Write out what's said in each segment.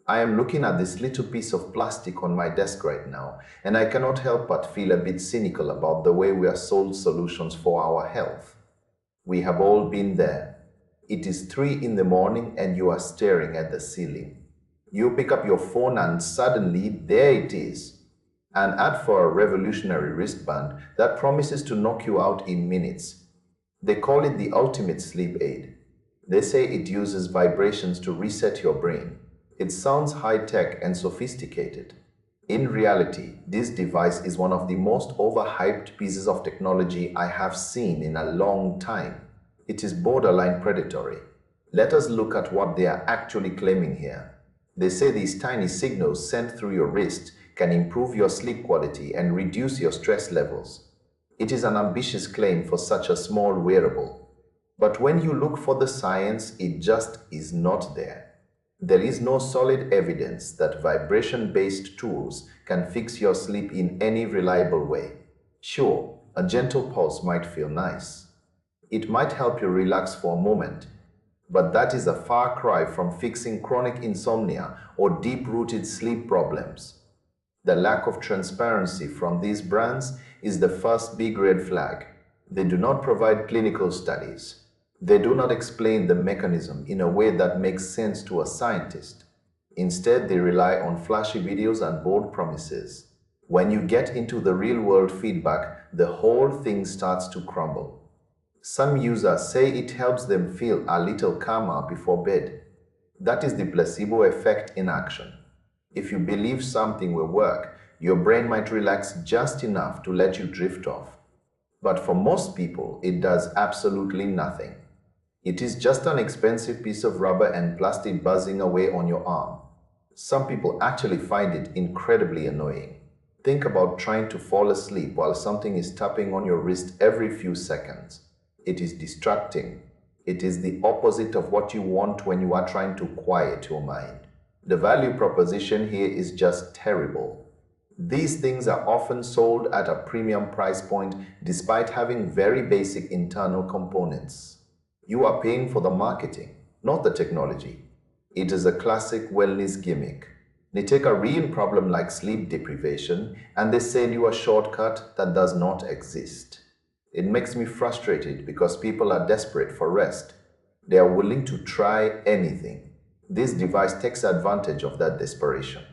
I am looking at this little piece of plastic on my desk right now, and I cannot help but feel a bit cynical about the way we are sold solutions for our health. We have all been there. It is 3 in the morning and you are staring at the ceiling. You pick up your phone and suddenly there it is. An ad for a revolutionary wristband that promises to knock you out in minutes. They call it the ultimate sleep aid. They say it uses vibrations to reset your brain. It sounds high-tech and sophisticated. In reality, this device is one of the most overhyped pieces of technology I have seen in a long time. It is borderline predatory. Let us look at what they are actually claiming here. They say these tiny signals sent through your wrist can improve your sleep quality and reduce your stress levels. It is an ambitious claim for such a small wearable. But when you look for the science, it just is not there. There is no solid evidence that vibration-based tools can fix your sleep in any reliable way. Sure, a gentle pulse might feel nice. It might help you relax for a moment, but that is a far cry from fixing chronic insomnia or deep-rooted sleep problems. The lack of transparency from these brands is the first big red flag. They do not provide clinical studies. They do not explain the mechanism in a way that makes sense to a scientist. Instead, they rely on flashy videos and bold promises. When you get into the real-world feedback, the whole thing starts to crumble. Some users say it helps them feel a little calmer before bed. That is the placebo effect in action. If you believe something will work, your brain might relax just enough to let you drift off. But for most people, it does absolutely nothing. It is just an expensive piece of rubber and plastic buzzing away on your arm. Some people actually find it incredibly annoying. Think about trying to fall asleep while something is tapping on your wrist every few seconds. It is distracting. It is the opposite of what you want when you are trying to quiet your mind. The value proposition here is just terrible. These things are often sold at a premium price point despite having very basic internal components. You are paying for the marketing, not the technology. It is a classic wellness gimmick. They take a real problem like sleep deprivation and they sell you a shortcut that does not exist. It makes me frustrated because people are desperate for rest. They are willing to try anything. This device takes advantage of that desperation.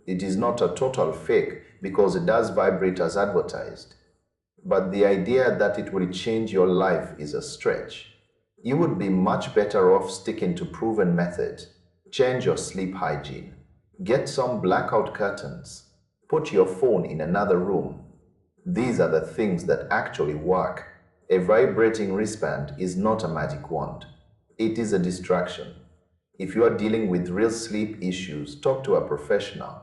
It is not a total fake because it does vibrate as advertised. But the idea that it will change your life is a stretch. You would be much better off sticking to proven methods. Change your sleep hygiene. Get some blackout curtains. Put your phone in another room. These are the things that actually work. A vibrating wristband is not a magic wand. It is a distraction. If you are dealing with real sleep issues, talk to a professional.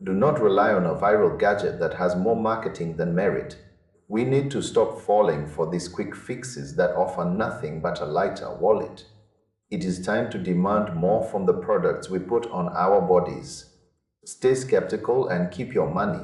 Do not rely on a viral gadget that has more marketing than merit. We need to stop falling for these quick fixes that offer nothing but a lighter wallet. It is time to demand more from the products we put on our bodies. Stay skeptical and keep your money.